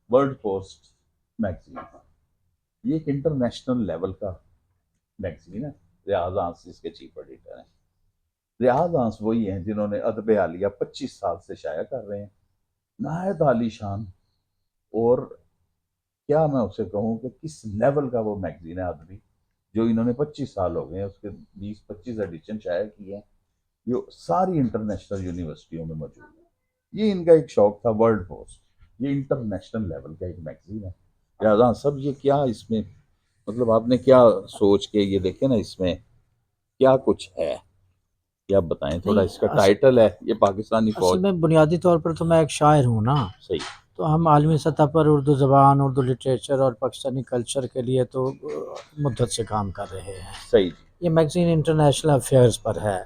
World post magazine, یہ ایک international level کا میگزین ہے۔ ریاض آنس اس کے چیف ایڈیٹر ہیں۔ ریاض آنس وہی ہیں جنہوں نے ادب عالیہ 25 سال سے شائع کر رہے ہیں، نہایت عالی شان، اور کیا میں اسے کہوں کہ کس لیول کا وہ میگزین ہے ادبی، جو انہوں نے 25 سال ہو گئے ہیں، اس کے 20-25 ایڈیشن شائع کیے ہیں، جو ساری انٹرنیشنل یونیورسٹیوں میں موجود ہے۔ یہ ان کا ایک شوق تھا، ورلڈ پوسٹ، یہ انٹرنیشنل لیول کا ایک میگزین ہے۔ لہٰذا سب یہ کیا اس میں، مطلب آپ نے کیا سوچ کے یہ دیکھیں نا، اس میں کیا کچھ ہے، یہ آپ بتائیں تھوڑا۔ نہیں، اس کا ٹائٹل ہے یہ پاکستانی اصل فوج۔ میں بنیادی طور پر تو میں ایک شاعر ہوں نا، صحیح تو ہم عالمی سطح پر اردو زبان، اردو لٹریچر اور پاکستانی کلچر کے لیے تو مدت سے کام کر رہے ہیں۔ صحیح یہ میگزین انٹرنیشنل افیئرز پر ہے،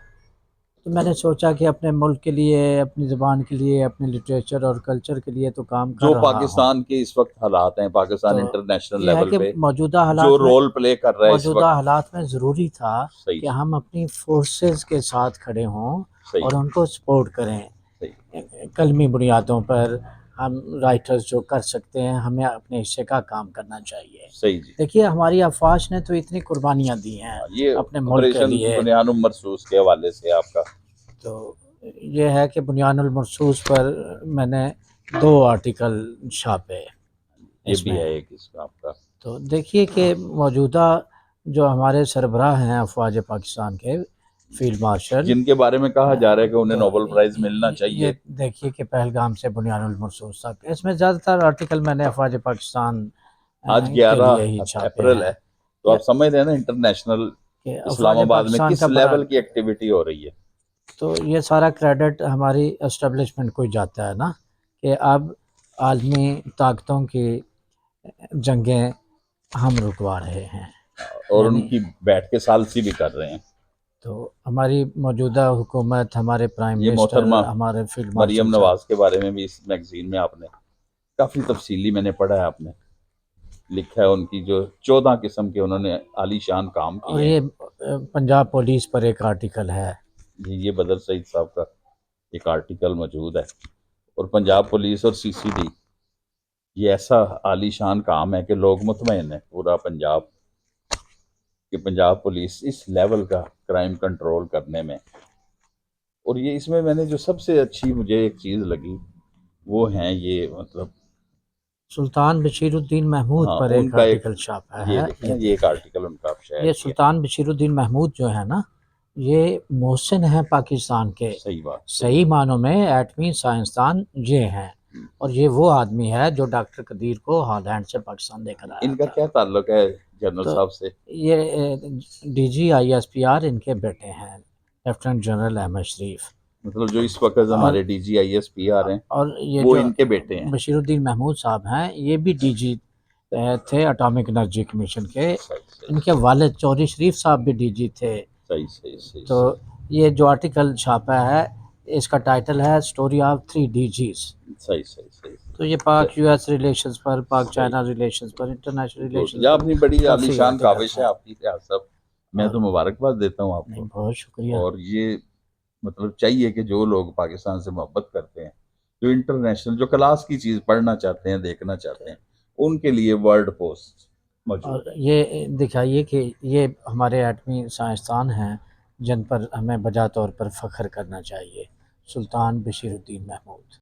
تو میں نے سوچا کہ اپنے ملک کے لیے، اپنی زبان کے لیے، اپنے لٹریچر اور کلچر کے لیے تو کام کر جو رہا ہوں۔ پاکستان کے اس وقت حالات ہیں، تو پاکستان انٹرنیشنل یہ ہے لیول کہ پہ موجودہ جو حالات میں رول پلے کر رہا ہے اس موجودہ وقت۔ حالات میں ضروری تھا صحیح کہ ہم اپنی فورسز کے ساتھ کھڑے ہوں صحیح اور ان کو سپورٹ کریں۔ صحیح قلمی بنیادوں پر ہم رائٹرز جو کر سکتے ہیں، ہمیں اپنے حصے کا کام کرنا چاہیے۔ صحیح جی۔ دیکھیے ہماری افواج نے تو اتنی قربانیاں دی ہیں یہ اپنے ملک کے آپریشن لیے، بنیان مرصوص کے حوالے سے آپ کا تو یہ ہے کہ بنیان المرصوص پر میں نے 2 آرٹیکل چھاپے یہ اس بھی میں۔ ہے ایک اس کا آپ کا۔ تو دیکھیے کہ موجودہ جو ہمارے سربراہ ہیں افواج پاکستان کے، فیلڈ مارشل، جن کے بارے میں کہا جا رہا ہے کہ انہیں تو نوبل پرائز ملنا یہ چاہیے۔ دیکھیے کہ پہلگام سے بنیان المرصوص تک، اس میں زیادہ تر آرٹیکل میں نے افواج پاکستان آج کے 11 لیے ہی چھاپے اپریل ہیں ہے، تو آپ سمجھ رہے ہیں نا انٹرنیشنل کہ اسلام افواج آباد میں پاکستان کس کا بڑا، لیول کی ایکٹیویٹی ہو رہی ہے۔ تو یہ سارا کریڈٹ ہماری اسٹیبلشمنٹ کو ہی جاتا ہے نا، کہ اب عالمی طاقتوں کی جنگیں ہم رکوا رہے ہیں، اور ان یعنی کی بیٹھ کے ثالثی بھی کر رہے ہیں۔ تو ہماری موجودہ حکومت، ہمارے پرائم یہ منسٹر، محترمہ ہمارے فیلڈ مارشل مریم صاحب، نواز کے بارے میں بھی اس میگزین میں آپ نے کافی تفصیلی میں نے پڑھا ہے، آپ نے لکھا ہے ان کی جو 14 قسم کے انہوں نے عالی شان کام اور کیے ہیں۔ یہ پنجاب پولیس پر ایک آرٹیکل ہے۔ جی، یہ بدر سعید صاحب کا ایک آرٹیکل موجود ہے، اور پنجاب پولیس اور سی سی ڈی، یہ ایسا عالی شان کام ہے کہ لوگ مطمئن ہیں پورا پنجاب، کہ پنجاب پولیس اس لیول کا کرائم کنٹرول کرنے میں۔ اور یہ اس میں نے جو سب سے اچھی مجھے ایک چیز لگی وہ ہیں یہ، مطلب سلطان بشیر الدین محمود ہاں پر ان ایک کا ایک، آرٹیکل چھاپا یہ ہے، دیکھیں نا، یہ یہ ایک دیکھیں۔ آرٹیکل ان کا آپ شائع یہ کیا۔ سلطان بشیر الدین محمود جو ہے نا، یہ محسن ہیں پاکستان کے، صحیح بات، صحیح معنوں میں ایٹمی سائنسدان یہ ہیں، اور یہ وہ آدمی ہے جو ڈاکٹر قدیر کو ہالینڈ سے پاکستان لے کر آیا ان کا تھا۔ کیا تعلق ہے جنرل تو صاحب سے؟ یہ D G I S P R ان کے بیٹے ہیں، لیفٹیننٹ جنرل احمد شریف۔ مطلب جو اس وقت اور ہمارے D G I S P R ہیں اور یہ وہ جو ان کے بیٹے ہیں۔ بشیر الدین محمود صاحب ہیں، یہ بھی ڈی جی تھے اٹامک انرجی کمیشن کے، صحیح صحیح ان کے والد چوہدری شریف صاحب بھی ڈی جی تھے۔ صحیح صحیح صحیح تو صحیح یہ جو آرٹیکل چھاپا ہے، اس کا ٹائٹل ہے اسٹوری آف 3 ڈی جیز۔ صحیح صحیح صحیح تو یہ پاک یو ایس ریلیشنز پر، پاک صحیح۔ چائنا ریلیشنز پر، انٹرنیشنل گڈ، ریلیشنز یہ پر اپنی بڑی عالی کافی شان آرٹیکلس کاوش ہے ہیں۔ آپ کی ریاض صاحب، میں اور تو مبارکباد دیتا ہوں آپ نہیں، کو۔ بہت شکریہ۔ اور یہ مطلب چاہیے کہ جو لوگ پاکستان سے محبت کرتے ہیں، جو انٹرنیشنل، جو کلاس کی چیز پڑھنا چاہتے ہیں، دیکھنا چاہتے ہیں، ان کے لیے ورلڈ پوسٹ اور موجود ہے۔ یہ دکھائیے کہ یہ ہمارے ایٹمی سائنسدان ہیں جن پر ہمیں بجا طور پر فخر کرنا چاہیے، سلطان بشیر الدین محمود۔